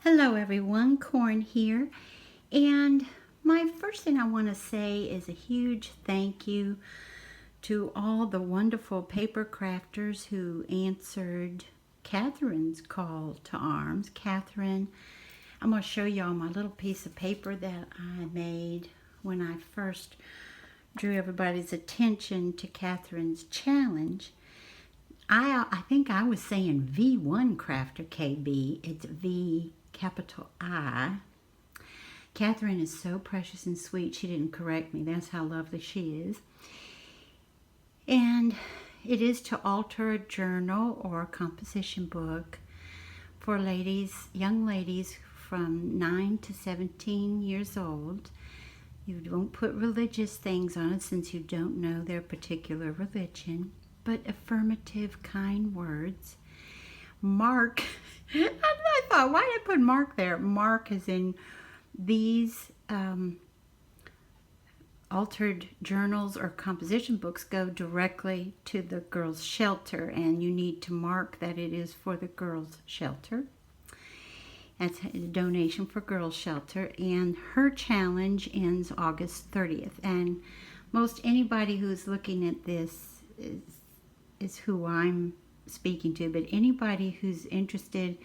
Hello everyone, Corn here, and my first thing I want to say is a huge thank you to all the wonderful paper crafters who answered Catherine's call to arms. Catherine, I'm going to show y'all my little piece of paper that I made when I first drew everybody's attention to Catherine's challenge. I think I was saying V1 Crafter KB. It's V capital I. Catherine is so precious and sweet. She didn't correct me. That's how lovely she is. And it is to alter a journal or a composition book for ladies, young ladies from 9 to 17 years old. You don't put religious things on it since you don't know their particular religion, but affirmative, kind words. Mark, I thought, why did I put Mark there? Mark is in these altered journals or composition books go directly to the girls' shelter, and you need to mark that it is for the girls' shelter. That's a donation for girls' shelter, and her challenge ends August 30th. And most anybody who's looking at this is who I'm speaking to, but anybody who's interested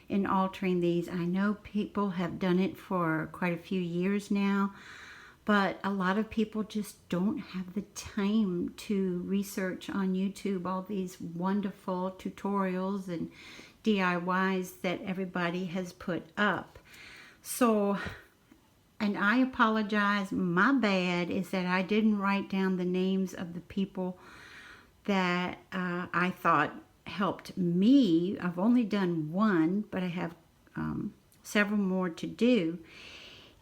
in altering these, I know people have done it for quite a few years now, but a lot of people just don't have the time to research on YouTube all these wonderful tutorials and DIYs that everybody has put up. So, and I apologize, my bad is that I didn't write down the names of the people that I thought helped me. I've only done one, but I have several more to do.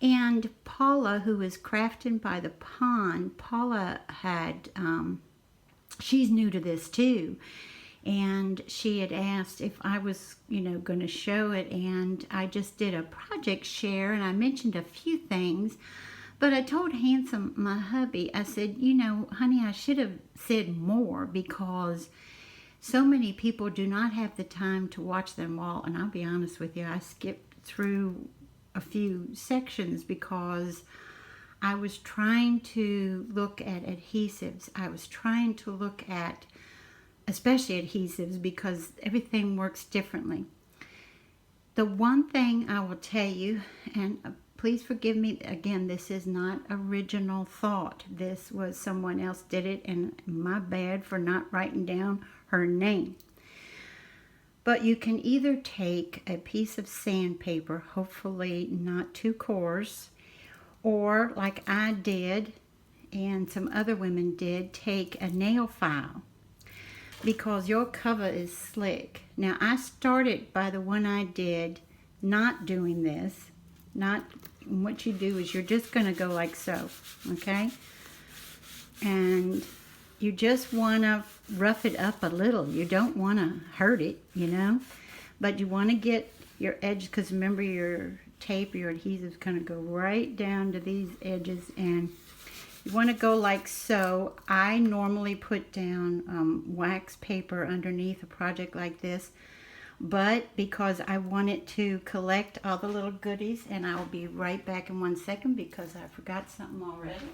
And Paula, who is Crafting by the Pond, Paula had, she's new to this too. And she had asked if I was, going to show it. And I just did a project share and I mentioned a few things. But I told Handsome, my hubby, I said, honey, I should have said more because so many people do not have the time to watch them all. And I'll be honest with you, I skipped through a few sections because I was trying to look at adhesives. I was trying to look at, especially adhesives, because everything works differently. The one thing I will tell you, and please forgive me, again, this is not original thought. This was someone else did it, and my bad for not writing down her name. But you can either take a piece of sandpaper, hopefully not too coarse, or like I did, and some other women did, take a nail file, because your cover is slick. Now, I started by the one I did not doing this. What you do is you're just going to go like so, okay? And you just want to rough it up a little. You don't want to hurt it, but you want to get your edge, because remember your tape, your adhesive is going to go right down to these edges, and you want to go like so. I normally put down wax paper underneath a project like this, but because I wanted to collect all the little goodies, and I will be right back in 1 second because I forgot something already.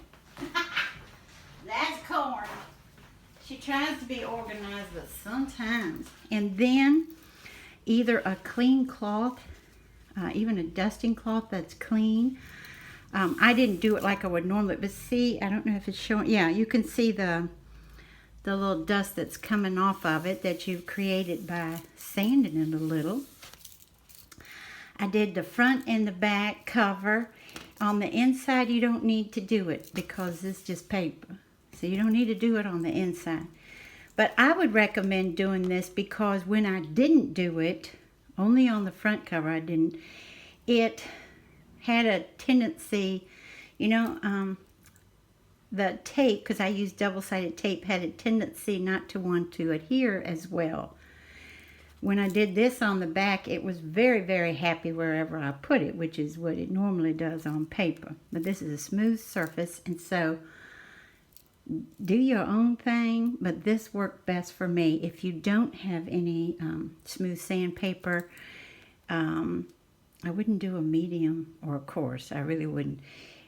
That's Corn. She tries to be organized, but sometimes. And then either a clean cloth, even a dusting cloth that's clean. I didn't do it like I would normally, but see, I don't know if it's showing. Yeah, you can see the little dust that's coming off of it that you've created by sanding it a little. I did the front and the back cover. On the inside, you don't need to do it because it's just paper. So you don't need to do it on the inside. But I would recommend doing this because when I didn't do it, only on the front cover I didn't, it had a tendency, the tape, because I used double-sided tape, had a tendency not to want to adhere as well. When I did this on the back, it was very, very happy wherever I put it, which is what it normally does on paper. But this is a smooth surface, and so do your own thing, but this worked best for me. If you don't have any smooth sandpaper, I wouldn't do a medium or a coarse. I really wouldn't,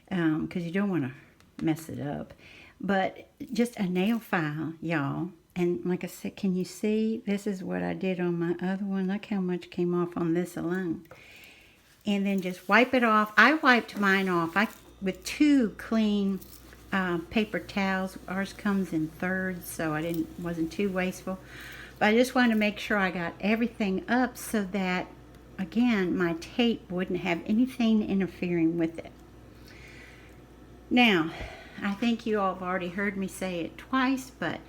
because you don't want to mess it up. But just a nail file, y'all. And like I said, can you see? This is what I did on my other one. Look how much came off on this alone. And then just wipe it off. I wiped mine off with 2 clean paper towels. Ours comes in thirds, so I wasn't too wasteful. But I just wanted to make sure I got everything up so that, again, my tape wouldn't have anything interfering with it. Now, I think you all have already heard me say it twice, but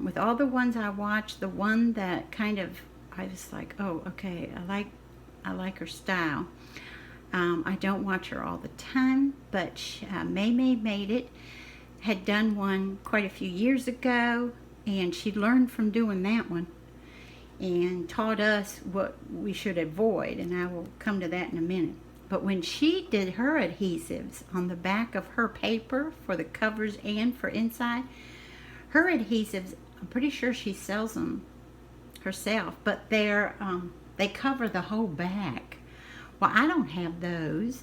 with all the ones I watched, the one that kind of, I was like, oh, okay, I like her style. I don't watch her all the time, but May Made It had done one quite a few years ago, and she learned from doing that one and taught us what we should avoid, and I will come to that in a minute. But when she did her adhesives on the back of her paper for the covers and for inside, her adhesives, I'm pretty sure she sells them herself, but they cover the whole back. Well, I don't have those,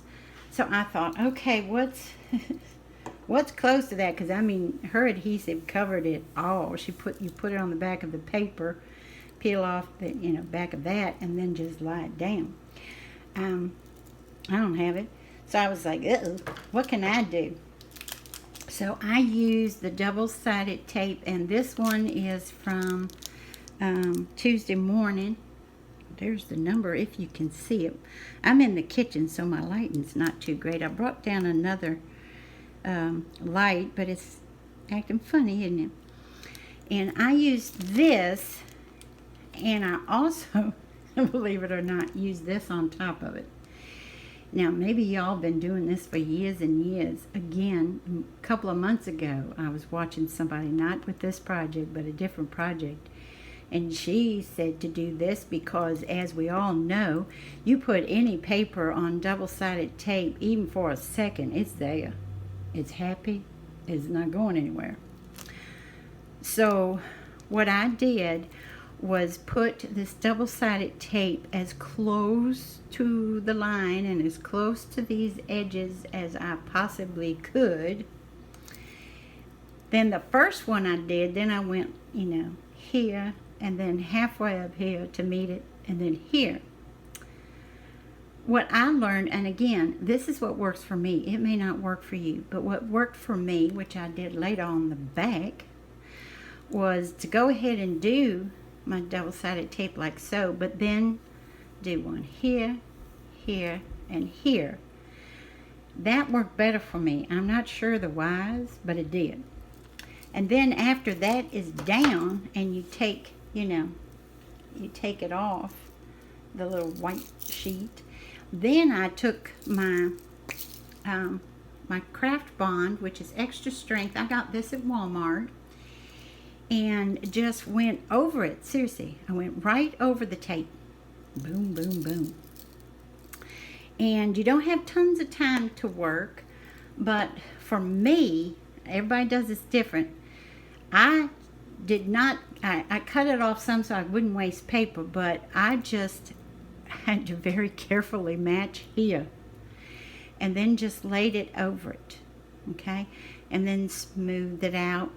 so I thought, okay, what's close to that? Because I mean, her adhesive covered it all. You put it on the back of the paper, peel off the back of that, and then just lie it down. I don't have it, so I was like, uh-oh, what can I do? So I used the double-sided tape, and this one is from Tuesday Morning. There's the number if you can see it. I'm in the kitchen, so my lighting's not too great. I brought down another light, but it's acting funny, isn't it? And I used this, and I also, believe it or not, used this on top of it. Now, maybe y'all been doing this for years and years. Again, a couple of months ago, I was watching somebody, not with this project, but a different project. And she said to do this because, as we all know, you put any paper on double-sided tape, even for a second, it's there. It's happy. It's not going anywhere. So what I did was put this double-sided tape as close to the line and as close to these edges as I possibly could. Then the first one I did, then I went, here, and then halfway up here to meet it, and then here. What I learned, and again, this is what works for me. It may not work for you, but what worked for me, which I did later on the back, was to go ahead and do my double-sided tape like so, but then do one here, here, and here. That worked better for me. I'm not sure the whys, but it did. And then after that is down, and you take, you take it off, the little white sheet. Then I took my my craft bond, which is extra strength. I got this at Walmart, and just went over it. Seriously, I went right over the tape. Boom, boom, boom. And you don't have tons of time to work, but for me, everybody does this different. I did not, I cut it off some so I wouldn't waste paper, but I just had to very carefully match here. And then just laid it over it, okay? And then smoothed it out.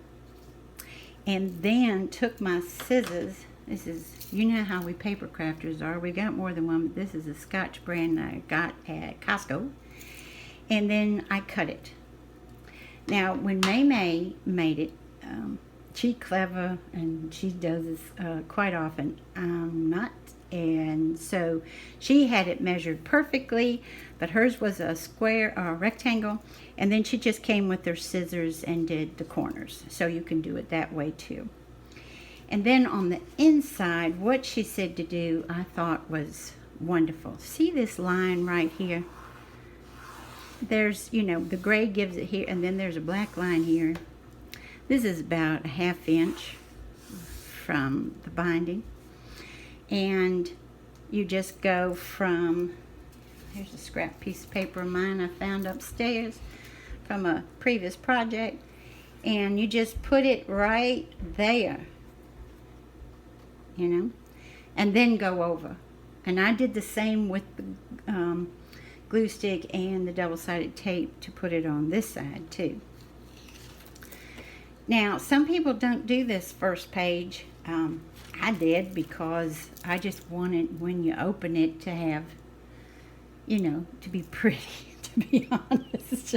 And then took my scissors. This is, you know how we paper crafters are. We got more than one, but this is a Scotch brand I got at Costco. And then I cut it. Now, when May made it, she's clever and she does this quite often. I'm not. And so she had it measured perfectly, but hers was a square or a rectangle, and then she just came with her scissors and did the corners. So you can do it that way too. And then on the inside, what she said to do, I thought was wonderful. See this line right here? There's, the gray gives it here, and then there's a black line here. This is about a 1/2 inch from the binding. And you just go from, here's a scrap piece of paper of mine I found upstairs from a previous project, and you just put it right there, and then go over And I did the same with the glue stick and the double-sided tape to put it on this side too. Now, some people don't do this first page. I did because I just wanted, when you open it, to have, you know, to be pretty, to be honest.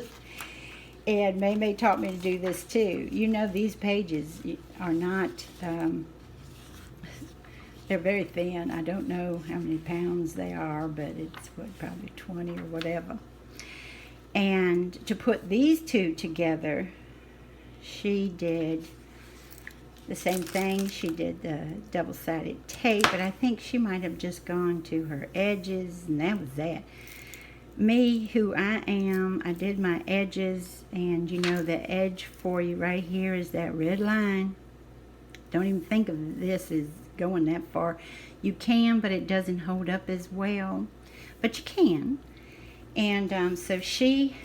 And May taught me to do this too. You know, these pages are not, they're very thin. I don't know how many pounds they are, but it's what, probably 20 or whatever. And to put these two together, she did the same thing. She did the double-sided tape, but I think she might have just gone to her edges, and that was that. Me, who I am, I did my edges, and you know, the edge for you right here is that red line. Don't even think of this as going that far. You can, but it doesn't hold up as well, but you can. And so she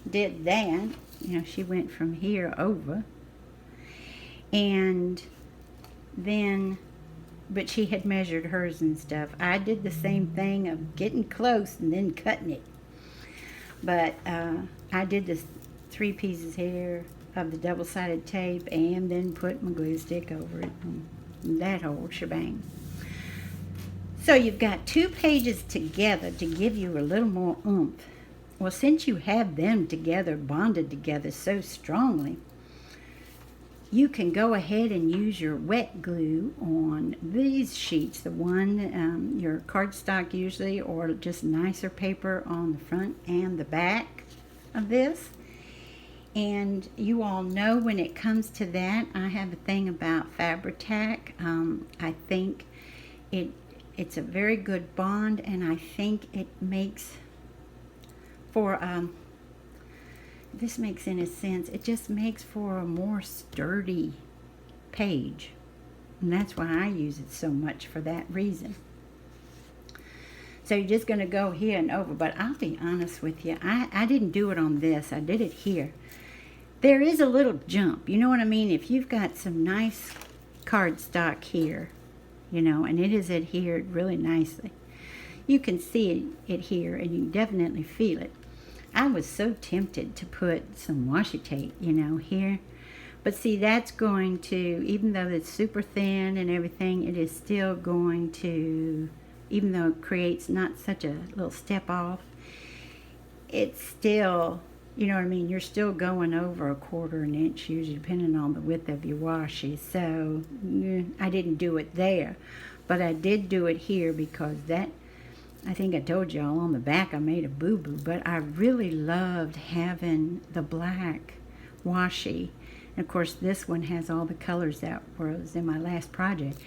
did that. You know, she went from here over, and then, but she had measured hers and stuff. I did the same thing of getting close and then cutting it. But I did the 3 pieces here of the double-sided tape and then put my glue stick over it, and that whole shebang. So you've got 2 pages together to give you a little more oomph. Well, since you have them together, bonded together so strongly, you can go ahead and use your wet glue on these sheets, the one, your cardstock usually, or just nicer paper on the front and the back of this. And you all know when it comes to that, I have a thing about Fabri-Tac. I think it's a very good bond, and I think it makes for this makes, in a sense, it just makes for a more sturdy page, and that's why I use it so much, for that reason. So you're just going to go here and over, but I'll be honest with you, I didn't do it on this, I did it here. There is a little jump, you know what I mean? If you've got some nice cardstock here, you know, and it is adhered really nicely, you can see it here, and you definitely feel it. I was so tempted to put some washi tape, you know, here. But see, that's going to, even though it's super thin and everything, it is still going to, even though it creates not such a little step off, it's still, you know what I mean, you're still going over a 1/4 inch, usually, depending on the width of your washi. So, I didn't do it there. But I did do it here because that, I think I told y'all on the back I made a boo-boo, but I really loved having the black washi. And of course this one has all the colors that was in my last project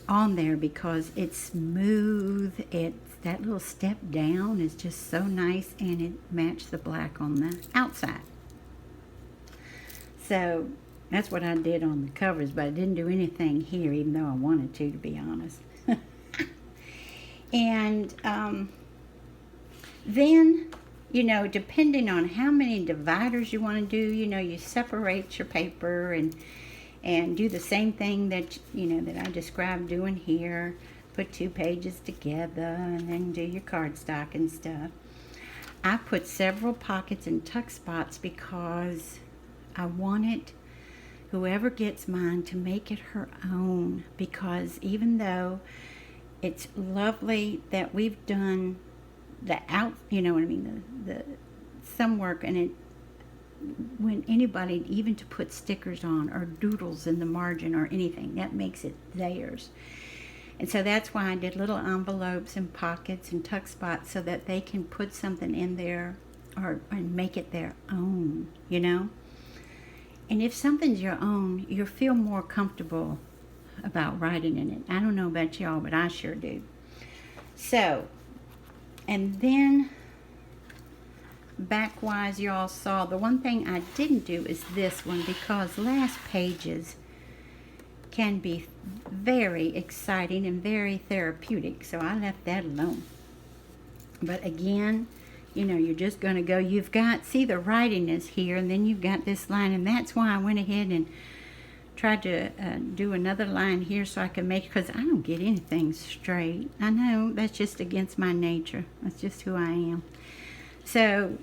on there because it's smooth. It's that little step down is just so nice, and it matched the black on the outside. So that's what I did on the covers, but I didn't do anything here, even though I wanted to be honest. And then, you know, depending on how many dividers you want to do, you know, you separate your paper and do the same thing that, you know, that I described doing here. Put 2 pages together and then do your cardstock and stuff. I put several pockets and tuck spots because I wanted whoever gets mine to make it her own, because even though it's lovely that we've done the out, you know what I mean, the some work, and it, when anybody, even to put stickers on or doodles in the margin or anything, that makes it theirs. And so that's why I did little envelopes and pockets and tuck spots so that they can put something in there and make it their own, you know. And if something's your own, you'll feel more comfortable about writing in it. I don't know about y'all, but I sure do. So, and then backwise, y'all saw the one thing I didn't do is this one, because last pages can be very exciting and very therapeutic, so I left that alone. But again, you know, you're just going to go, you've got, see the writing is here, and then you've got this line, and that's why I went ahead and tried to do another line here so I can make, because I don't get anything straight. I know that's just against my nature. That's just who I am. So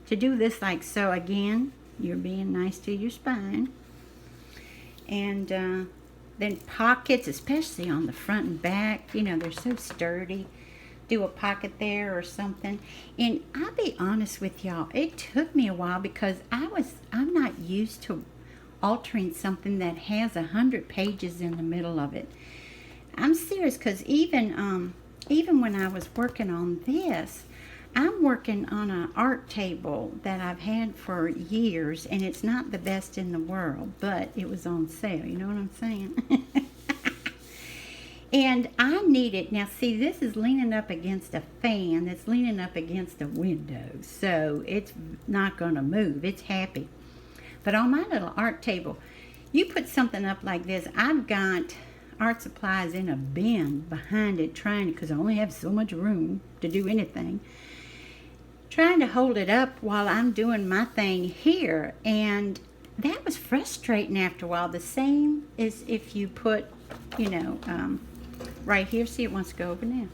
to do this like so, again, you're being nice to your spine. And then pockets, especially on the front and back, you know, they're so sturdy. Do a pocket there or something. And I'll be honest with y'all, it took me a while because I'm not used to altering something that has 100 pages in the middle of it. I'm serious, because even when I was working on this, I'm working on an art table that I've had for years, and it's not the best in the world, but it was on sale. You know what I'm saying? And I need it. Now, see, this is leaning up against a fan that's leaning up against a window, so it's not going to move. It's happy. But on my little art table, you put something up like this. I've got art supplies in a bin behind it, because I only have so much room to do anything. Trying to hold it up while I'm doing my thing here, and that was frustrating after a while. The same as if you put, you know, right here. See, it wants to go over now.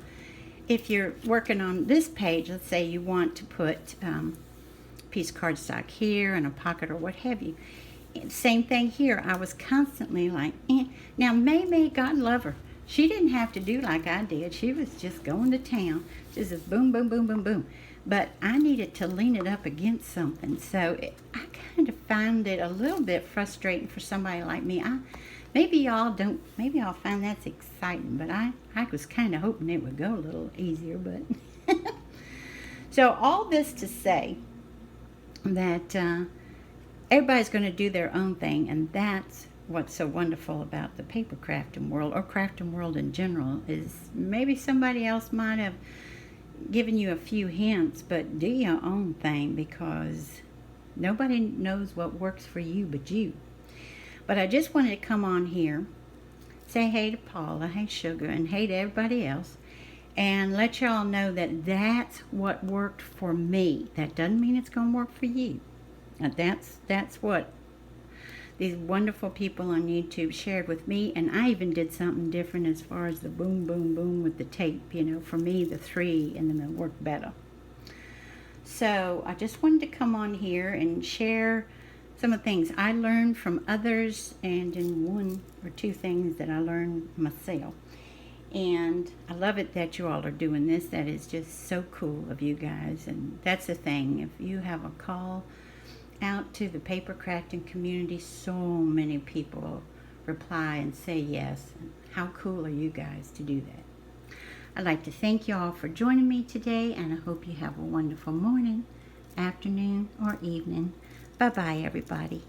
If you're working on this page, let's say you want to put a piece of cardstock here and a pocket or what have you. Same thing here. I was constantly like, eh. Now, May, God love her, she didn't have to do like I did. She was just going to town. Just boom, boom, boom, boom, boom. But I needed to lean it up against something. So I kind of found it a little bit frustrating for somebody like me. Maybe y'all don't, maybe y'all find that's exciting, but I was kind of hoping it would go a little easier, but. So all this to say that everybody's going to do their own thing, and that's what's so wonderful about the paper crafting world, or crafting world in general, is maybe somebody else might have given you a few hints, but do your own thing, because nobody knows what works for you but you. But I just wanted to come on here, say hey to Paula, hey Sugar, and hey to everybody else, and let y'all know that that's what worked for me. That doesn't mean it's going to work for you. That's what these wonderful people on YouTube shared with me, and I even did something different as far as the boom, boom, boom with the tape. You know, for me, the 3 in them worked better. So I just wanted to come on here and share some of the things I learned from others, and in 1 or 2 things that I learned myself. And I love it that you all are doing this. That is just so cool of you guys. And that's the thing. If you have a call out to the paper crafting community, so many people reply and say yes. How cool are you guys to do that? I'd like to thank you all for joining me today, and I hope you have a wonderful morning, afternoon, or evening. Bye-bye, everybody.